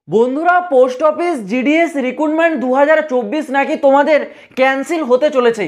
বন্ধুরা, post office GDS recruitment 2024 নাকি তোমাদের ক্যান্সেল হতে চলেছে।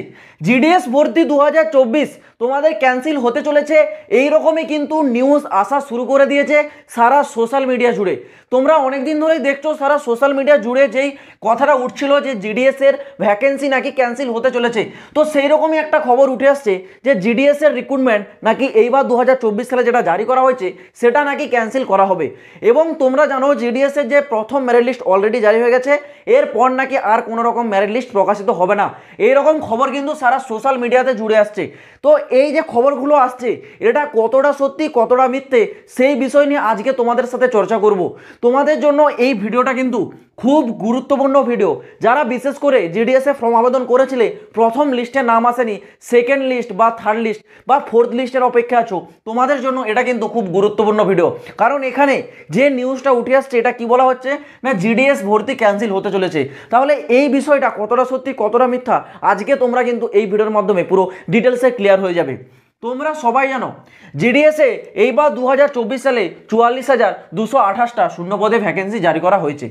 জিডিএস ভর্তি 2024 তোমাদের ক্যান্সেল হতে চলেছে, এই রকমই কিন্তু নিউজ আসা শুরু করে দিয়েছে সারা সোশ্যাল মিডিয়া জুড়ে। তোমরা অনেক দিন ধরেই দেখছো সারা সোশ্যাল মিডিয়া জুড়ে যেই কথাটা উঠছিল যে জিডিএস এর ভ্যাকেন্সি নাকি ক্যান্সেল হতে চলেছে, তো সেই রকমই একটা খবর উঠে আসছে যে জিডিএস এর রিক্রুটমেন্ট নাকি এইবার 2024 সালে যেটা জারি করা হয়েছে সেটা নাকি ক্যান্সেল করা হবে। এবং তোমরা জানো জিডিএস এর যে প্রথম মেরিট লিস্ট অলরেডি জারি হয়ে গেছে, এরপর নাকি আর কোনো রকম মেরিট লিস্ট প্রকাশিত হবে না, এইরকম খবর কিন্তু সারা সোশ্যাল মিডিয়াতে জুড়ে আসছে। তো এই যে খবরগুলো আসছে এটা কতটা সত্যি কতটা মিথ্যে সেই বিষয় নিয়ে আজকে তোমাদের সাথে চর্চা করব। তোমাদের জন্য এই ভিডিওটা কিন্তু খুব গুরুত্বপূর্ণ ভিডিও। যারা বিশেষ করে জিডিএস এ ফর্ম আবেদন করেছিলে, প্রথম লিস্টে নাম আসেনি, সেকেন্ড লিস্ট বা থার্ড লিস্ট বা ফোর্থ লিস্টের অপেক্ষা আছো, তোমাদের জন্য এটা কিন্তু খুব গুরুত্বপূর্ণ ভিডিও। কারণ এখানে যে নিউজটা উঠে আসছে এটা কি বলা হচ্ছে না, জিডিএস ভর্তি ক্যান্সেল হতে চলেছে। তাহলে এই বিষয়টা কতটা সত্যি কতটা মিথ্যা আজকে তোমরা কিন্তু এই ভিডিওর মাধ্যমে পুরো ডিটেলসে ক্লিয়ার হয়ে যাবে। তোমরা সবাই জানো জিডিএসে এইবার 2024 সালে 44,228টা শূন্য পদে ভ্যাকেন্সি জারি করা হয়েছে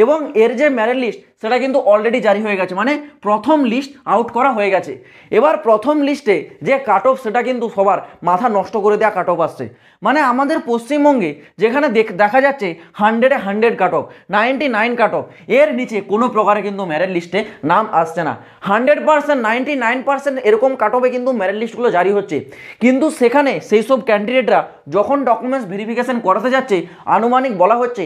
এবং এর যে মেরিট লিস্ট সেটা কিন্তু অলরেডি জারি হয়ে গেছে, মানে প্রথম লিস্ট আউট করা হয়ে গেছে। এবার প্রথম লিস্টে যে কাট অফ সেটা কিন্তু সবার মাথা নষ্ট করে দেওয়া কাট অফ আসছে। মানে আমাদের পশ্চিমবঙ্গে যেখানে দেখা যাচ্ছে 100-এ 100 কাট অফ, 99 কাট অফ, এর নিচে কোনো প্রকারে কিন্তু মেরিট লিস্টে নাম আসছে না। 100%, 99% এরকম কাট অফে কিন্তু মেরিট লিস্টগুলো জারি হচ্ছে, কিন্তু সেখানে সেই সব ক্যান্ডিডেটরা যখন ডকুমেন্টস ভেরিফিকেশন করাতে যাচ্ছে, আনুমানিক বলা হচ্ছে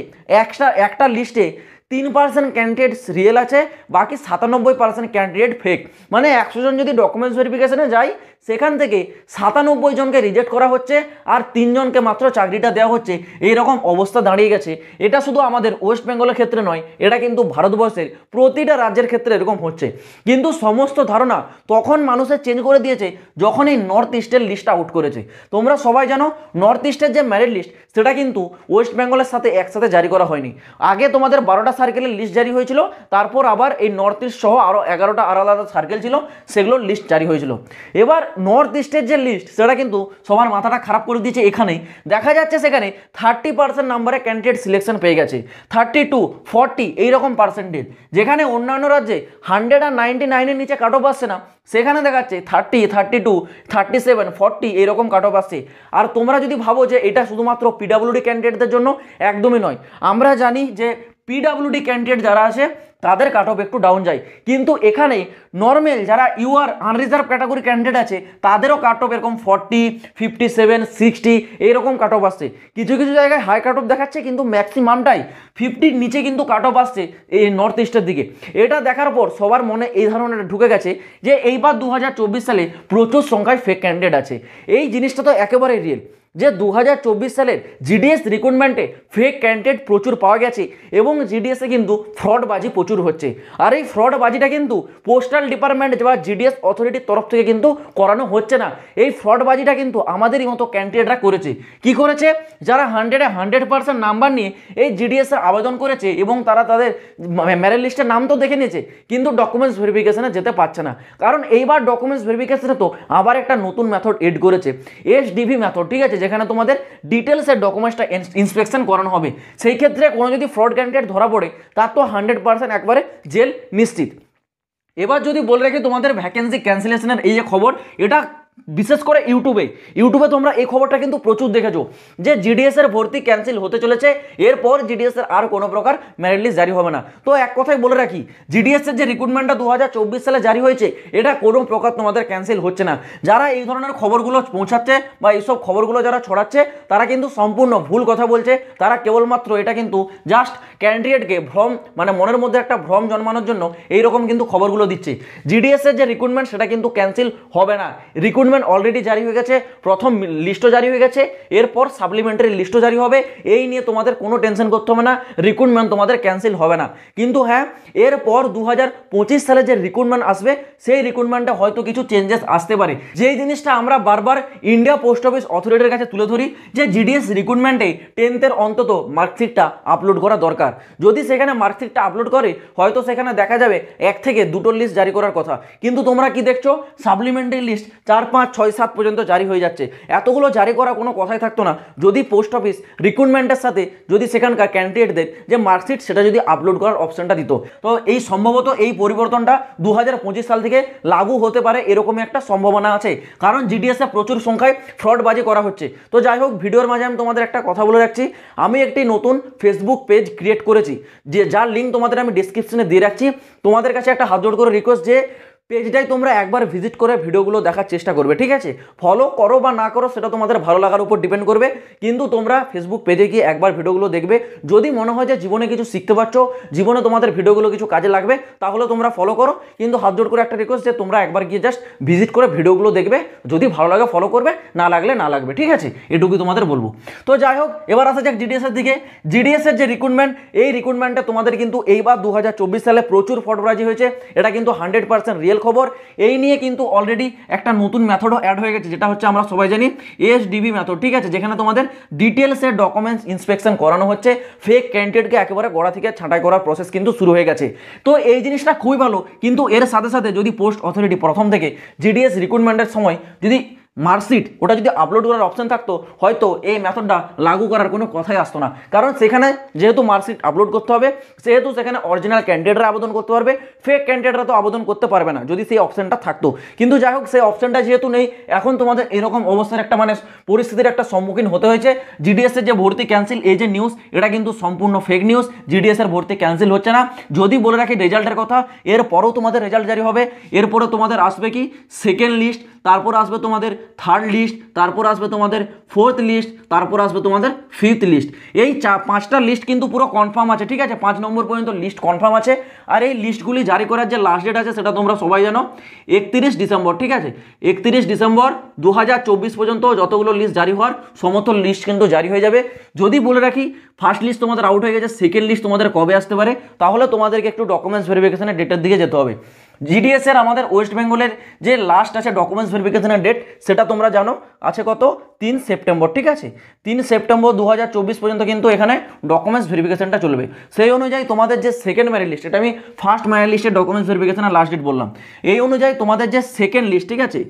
একটা লিস্টে 3% ক্যান্ডিডেটস রিয়েল আছে, বাকি 97% ক্যান্ডিডেট ফেক। মানে 100 জন যদি ডকুমেন্টস ভেরিফিকেশনে যায়, সেখান থেকে 97 জনকে রিজেক্ট করা হচ্ছে আর 3 জনকে মাত্র চাকরিটা দেওয়া হচ্ছে। এইরকম অবস্থা দাঁড়িয়ে গেছে। এটা শুধু আমাদের ওয়েস্ট বেঙ্গলের ক্ষেত্রে নয়, এটা কিন্তু ভারতবর্ষের প্রতিটা রাজ্যের ক্ষেত্রে এরকম হচ্ছে। কিন্তু সমস্ত ধারণা তখন মানুষের চেঞ্জ করে দিয়েছে যখন এই নর্থ ইস্টের লিস্ট আউট করেছে। তোমরা সবাই জানো নর্থ ইস্টের যে মেরিট লিস্ট সেটা কিন্তু ওয়েস্ট বেঙ্গলের সাথে একসাথে জারি করা হয়নি। আগে তোমাদের 12টা সার্কেলের লিস্ট জারি হয়েছিল, তারপর আবার এই নর্থ ইস্ট সহ আরও 11টা আলাদা আলাদা সার্কেল ছিল, সেগুলোর লিস্ট জারি হয়েছিল। এবার নর্থ ইস্টের যে লিস্ট সেটা কিন্তু সবার মাথাটা খারাপ করে দিয়েছে। এখানেই দেখা যাচ্ছে সেখানে 30% নাম্বারে ক্যান্ডিডেট সিলেকশন পেয়ে গেছে, 32, 40 এইরকম পার্সেন্টেজ। যেখানে অন্যান্য রাজ্যে 100 আর 99-এর নিচে কাট অফ আসছে না, সেখানে দেখাচ্ছে 30, 32, 37, 40 এইরকম কাট অফ আসছে। আর তোমরা যদি ভাবো যে এটা শুধুমাত্র পিডাব্লিউডি ক্যান্ডিডেটদের জন্য, একদমই নয়। আমরা জানি যে পিডাব্লিউডি ক্যান্ডিডেট যারা আছে তাদের কাট অফ একটু ডাউন যায়, কিন্তু এখানে নর্মাল যারা ইউআর আনরিজার্ভ ক্যাটাগরি ক্যান্ডিডেট আছে তাদেরও কাট অফ এরকম 40, 57, 60 এইরকম কাট অফ আসছে। কিছু কিছু জায়গায় হাই কাট অফ দেখাচ্ছে, কিন্তু ম্যাক্সিমামটাই 50-র নিচে কিন্তু কাট অফ আসছে এই নর্থ ইস্টের দিকে। এটা দেখার পর সবার মনে এই ধারণাটা ঢুকে গেছে যে এইবার 2024 সালে প্রচুর সংখ্যায় ফেক ক্যান্ডিডেট আছে। এই জিনিসটা তো একেবারে রিয়েল যে 2024 সালের জিডিএস রিক্রুটমেন্টে ফেক ক্যান্ডিডেট প্রচুর পাওয়া গেছে এবং জিডিএসে কিন্তু ফ্রডবাজি প্রচুর হচ্ছে। আর এই ফ্রডবাজিটা কিন্তু পোস্টাল ডিপার্টমেন্ট বা জিডিএস অথরিটির তরফ থেকে কিন্তু করানো হচ্ছে না। এই ফ্রডবাজিটা কিন্তু আমাদেরই মতো ক্যান্ডিডেটরা করেছে। কি করেছে? যারা 100-এ 100% নাম্বার নিয়ে এই জিডিএসে আবেদন করেছে এবং তারা তাদের মেরিট লিস্টের নাম তো দেখে নিয়েছে, কিন্তু ডকুমেন্টস ভেরিফিকেশনে যেতে পারছে না। কারণ এইবার ডকুমেন্টস ভেরিফিকেশনে তো আবার একটা নতুন মেথড এড করেছে, এসডিভি মেথড, ঠিক আছে, যেখানে তোমাদের ডিটেলসের ডকুমেন্টসটা ইন্সপেকশন করানো হবে। সেই ক্ষেত্রে কোনো যদি ফ্রড ক্যান্ডিডেট ধরা পড়ে তার তো 100% একবারে জেল নিশ্চিত। এবার যদি বলে রাখি তোমাদের ভ্যাকেন্সি ক্যান্সেলেশনের এই যে খবর, এটা বিশেষ করে ইউটিউবে তোমরা এই খবরটা কিন্তু প্রচুর দেখেছো যে জিডিএস এর ভর্তি ক্যান্সেল হতে চলেছে, এরপর জিডিএস এর আর কোনো প্রকার মেরিট লিস্ট জারি হবে না। তো এক কথায় বলে রাখি, জিডিএস এর যে রিক্রুটমেন্টটা 2024 সালে জারি হয়েছে এটা কোনো প্রকার তোমাদের ক্যান্সেল হচ্ছে না। যারা এই ধরনের খবরগুলো পৌঁছাচ্ছে বা এইসব খবরগুলো যারা ছড়াচ্ছে তারা কিন্তু সম্পূর্ণ ভুল কথা বলছে। তারা কেবলমাত্র এটা কিন্তু জাস্ট ক্যান্ডিডেটকে ভ্রম, মানে মনের মধ্যে একটা ভ্রম জন্মানোর জন্য এইরকম কিন্তু খবরগুলো দিচ্ছে। জিডিএস এর যে রিক্রুটমেন্ট সেটা কিন্তু ক্যান্সেল হবে না। রিক্রুটমেন্ট অলরেডি জারি হয়ে গেছে, প্রথম লিস্টও জারি হয়ে গেছে, এরপর সাপ্লিমেন্টারি লিস্টও জারি হবে। এই নিয়ে তোমাদের কোনো টেনশন করতে হবে না, রিক্রুটমেন্ট তোমাদের ক্যান্সেল হবে না। কিন্তু হ্যাঁ, এরপর 2025 সালে যে রিক্রুটমেন্ট আসবে সেই রিক্রুটমেন্টে হয়তো কিছু চেঞ্জেস আসতে পারে। যেই জিনিসটা আমরা বারবার ইন্ডিয়া পোস্ট অফিস অথরিটির কাছে তুলে ধরি যে জিডিএস রিক্রুটমেন্টে 10th-এর অন্তত মার্কশিটটা আপলোড করা দরকার। যদি সেখানে মার্কশিটটা আপলোড করে হয়তো সেখানে দেখা যাবে 1 থেকে 2টো লিস্ট জারি করার কথা, কিন্তু তোমরা কি দেখছো সাপ্লিমেন্টারি লিস্ট 4-5 5, 6, 7 পর্যন্ত জারি হয়ে যাচ্ছে। এতগুলো জারি করা কোনো কথাই থাকতো না যদি পোস্ট অফিস রিক্রুটমেন্টের সাথে যদি সেখানকার ক্যান্ডিডেটদের যে মার্কশিট সেটা যদি আপলোড করার অপশনটা দিত। তো এই সম্ভবত এই পরিবর্তনটা 2025 সাল থেকে লাগু হতে পারে এরকমই একটা সম্ভাবনা আছে, কারণ জিডিএসে প্রচুর সংখ্যায় ফ্রডবাজি করা হচ্ছে। তো যাই হোক, ভিডিওর মাঝে আমি তোমাদের একটা কথা বলে রাখছি, আমি একটি নতুন ফেসবুক পেজ ক্রিয়েট করেছি, যে যার লিঙ্ক তোমাদের আমি ডিসক্রিপশনে দিয়ে রাখছি। তোমাদের কাছে একটা হাত জোড় করে রিকোয়েস্ট যে পেজটাই তোমরা একবার ভিজিট করে ভিডিওগুলো দেখার চেষ্টা করবে, ঠিক আছে? ফলো করো বা না করো সেটা তোমাদের ভালো লাগার উপর ডিপেন্ড করবে, কিন্তু তোমরা ফেসবুক পেজে গিয়ে একবার ভিডিওগুলো দেখবে। যদি মনে হয় যে জীবনে কিছু শিখতে পারছো, জীবনে তোমাদের ভিডিওগুলো কিছু কাজে লাগবে, তাহলে তোমরা ফলো করো। কিন্তু হাত জোড় করে একটা রিকোয়েস্ট যে তোমরা একবার গিয়ে জাস্ট ভিজিট করে ভিডিওগুলো দেখবে, যদি ভালো লাগে ফলো করবে, না লাগলে না লাগবে, ঠিক আছে? এটুকুই তোমাদের বলবো। তো যাই হোক, এবার আসা যাক জিডিএসের দিকে। জিডিএসের যে রিক্রুটমেন্ট, এই রিক্রুটমেন্টে তোমাদের কিন্তু এইবার 2024 সালে প্রচুর ফ্রডবাজি হয়েছে, এটা কিন্তু 100% রিয়েল খবর। এই নিয়ে কিন্তু অলরেডি একটা নতুন মেথডও অ্যাড হয়ে গেছে, যেটা হচ্ছে আমরা সবাই জানি এসডিবি মেথড, ঠিক আছে? যেখানে তোমাদের ডিটেলসের ডকুমেন্টস ইন্সপেকশন করানো হচ্ছে, ফেক ক্যান্ডিডেটকে একেবারে গোড়া থেকে ছাঁটাই করার প্রসেস কিন্তু শুরু হয়ে গেছে। তো এই জিনিসটা খুবই ভালো, কিন্তু এর সাথে সাথে যদি পোস্ট অথরিটি প্রথম থেকে জিডিএস রিক্রুটমেন্টের সময় যদি মার্কশিট ওটা যদি আপলোড করার অপশন থাকতো, হয়তো এই মেথডটা লাগু করার কোনো কথাই আসতো না, কারণ সেখানে যেহেতু মার্কশিট আপলোড করতে হবে, সেহেতু সেখানে অরিজিনাল ক্যান্ডিডেটরা আবেদন করতে পারবে, ফেক ক্যান্ডিডেটরা তো আবেদন করতে পারবে না যদি সেই অপশনটা থাকতো। কিন্তু যাই হোক, সেই অপশনটা যেহেতু নেই, এখন তোমাদের এরকম অবস্থার একটা মানে পরিস্থিতির একটা সম্মুখীন হতে হয়েছে। জিডিএসের যে ভর্তি ক্যান্সেল, এই যে নিউজ, এটা কিন্তু সম্পূর্ণ ফেক নিউজ। জিডিএসের ভর্তি ক্যান্সেল হচ্ছে না। যদি বলে রাখি রেজাল্টের কথা, এরপরেও তোমাদের রেজাল্ট জারি হবে। এরপরে তোমাদের আসবে কি সেকেন্ড লিস্ট, তারপর আসবে তোমাদের থার্ড লিস্ট, তারপর আসবে তোমাদের ফোর্থ লিস্ট, তারপর আসবে তোমাদের ফিফথ লিস্ট। এই 5টা লিস্ট কিন্তু পুরো কনফার্ম আছে, ঠিক আছে? 5 নম্বর পর্যন্ত লিস্ট কনফার্ম আছে। আর এই লিস্টগুলি জারি করার যে লাস্ট ডেট আছে সেটা তোমরা সবাই জানো, 31 ডিসেম্বর, ঠিক আছে? 31 ডিসেম্বর 2024 পর্যন্ত যতগুলো লিস্ট জারি হওয়ার, সমস্ত লিস্ট কিন্তু জারি হয়ে যাবে। যদি বলে রাখি ফার্স্ট লিস্ট তোমাদের আউট হয়ে গেছে, সেকেন্ড লিস্ট তোমাদের কবে আসতে পারে, তাহলে তোমাদেরকে একটু ডকুমেন্টস ভেরিফিকেশনের ডেটের দিকে যেতে হবে। জিডিএসের আমাদের ওয়েস্ট বেঙ্গলের যে লাস্ট আছে ডকুমেন্টস ভেরিফিকেশনের ডেট, সেটা তোমরা জানো আছে কত, 3 সেপ্টেম্বর, ঠিক আছে? 3 সেপ্টেম্বর 2024 পর্যন্ত কিন্তু এখানে ডকুমেন্টস ভেরিফিকেশনটা চলবে। সেই অনুযায়ী তোমাদের যে সেকেন্ড মেরিট লিস্ট, এটা আমি ফার্স্ট মেরিট লিস্টের ডকুমেন্টস ভেরিফিকেশনের লাস্ট ডেট বললাম, এই অনুযায়ী তোমাদের যে সেকেন্ড লিস্ট, ঠিক আছে,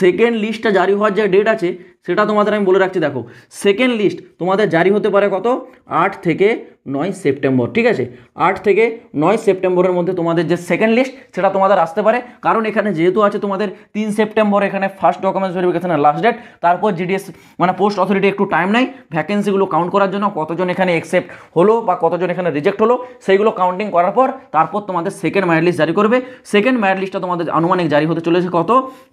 সেকেন্ড লিস্টটা জারি হওয়ার যে ডেট আছে সেটা তোমাদের আমি বলে রাখছি। দেখো, সেকেন্ড লিস্ট তোমাদের জারি হতে পারে কত, 8 থেকে 9 সেপ্টেম্বর, ঠিক আছে? 8 থেকে 9 সেপ্টেম্বরের মধ্যে তোমাদের যে সেকেন্ড লিস্ট সেটা তোমাদের আসতে পারে, কারণ এখানে যেহেতু আছে তোমাদের 3 সেপ্টেম্বর এখানে ফার্স্ট ডকুমেন্টস ভেরিফিকেশনের লাস্ট ডেট। তারপর জিডিএস মানে পোস্ট অথরিটি একটু টাইম নেয় ভ্যাকেন্সিগুলো কাউন্ট করার জন্য, কতজন এখানে অ্যাকসেপ্ট হলো বা কতজন এখানে রিজেক্ট হলো, সেইগুলো কাউন্টিং করার পর তারপর তোমাদের সেকেন্ড মেরিট লিস্ট জারি করবে। সেকেন্ড মেরিট লিস্টটা তোমাদের আনুমানিক জারি হতে চলেছে কত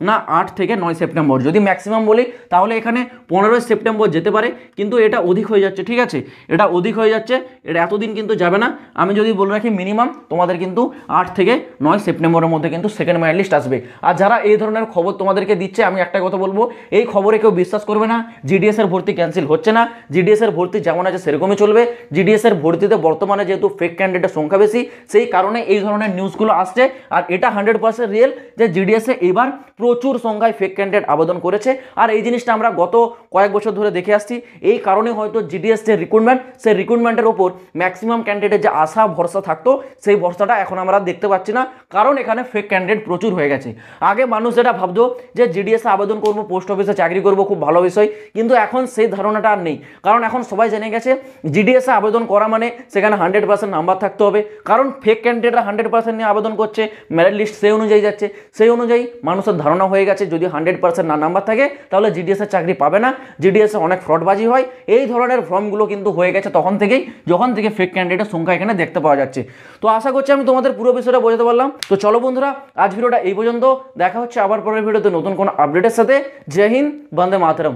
না, 8 থেকে 9 সেপ্টেম্বর। যদি ম্যাক্সিমাম বলি তাহলে এখানে 15 সেপ্টেম্বর যেতে পারে, কিন্তু এটা অধিক হয়ে যাচ্ছে, ঠিক আছে? এটা অধিক হয়ে যাচ্ছে, এটা এতদিন কিন্তু যাবে না। আমি যদি বলে রাখি মিনিমাম তোমাদের কিন্তু 8 থেকে 9 সেপ্টেম্বরের মধ্যে কিন্তু সেকেন্ড মেরিট লিস্ট আসবে। আর যারা এই ধরনের খবর তোমাদেরকে দিচ্ছে, আমি একটা কথা বলবো, এই খবরে কেউ বিশ্বাস করবে না। জিডিএস এর ভর্তি ক্যান্সেল হচ্ছে না, জিডিএস এর ভর্তি যেমন আছে সেরকমই চলবে। জিডিএস এর ভর্তিতে বর্তমানে যেহেতু ফেক ক্যান্ডিডেটের সংখ্যা বেশি, সেই কারণে এই ধরনের নিউজগুলো আসছে। আর এটা 100% রিয়েল যে জিডিএস এ এবার প্রচুর সংখ্যায় ফেক ক্যান্ডিডেট আবেদন করেছে। আর এই জিনিসটা আমরা গত কয়েক বছর ধরে দেখে আসছি। এই কারণে হয়তো জিডিএস যে রিক্রুটমেন্ট, সেই রিক্রুটমেন্টের ওপর ম্যাক্সিমাম ক্যান্ডিডেটের যে আশা ভরসা থাকতো, সেই ভরসাটা এখন আমরা দেখতে পাচ্ছি না, কারণ এখানে ফেক ক্যান্ডিডেট প্রচুর হয়ে গেছে। আগে মানুষ যেটা ভাবতো যে জিডিএস এ আবেদন করবো, পোস্ট অফিসে চাকরি করবো, খুব ভালো বিষয়, কিন্তু এখন সেই ধারণাটা আর নেই। কারণ এখন সবাই জেনে গেছে জিডিএস এ আবেদন করা মানে সেখানে 100% নাম্বার থাকতে হবে, কারণ ফেক ক্যান্ডিডেটরা 100% নিয়ে আবেদন করছে, মেরিট লিস্ট সেই অনুযায়ী যাচ্ছে। সেই অনুযায়ী মানুষের ধারণা হয়ে গেছে যদি 100% না নাম্বার থাকে তাহলে জিডিএস এর চাকরি পাবে না, জিডিএস এ অনেক ফ্রডবাজি হয়। এই ধরনের ফর্মগুলো কিন্তু হয়ে গেছে তখন থেকেই, যখন থেকে ফেক ক্যান্ডিডেটের সংখ্যা এখানে দেখতে পাওয়া যাচ্ছে। তো আশা করছি আমি তোমাদের পুরো বিষয়টা বোঝাতে পারলাম। তো চলো বন্ধুরা, আজ ভিডিওটা এই পর্যন্ত, দেখা হচ্ছে আবার পরের ভিডিওতে নতুন কোনো আপডেটের সাথে। জয় হিন্দ, বন্দে মাতরম।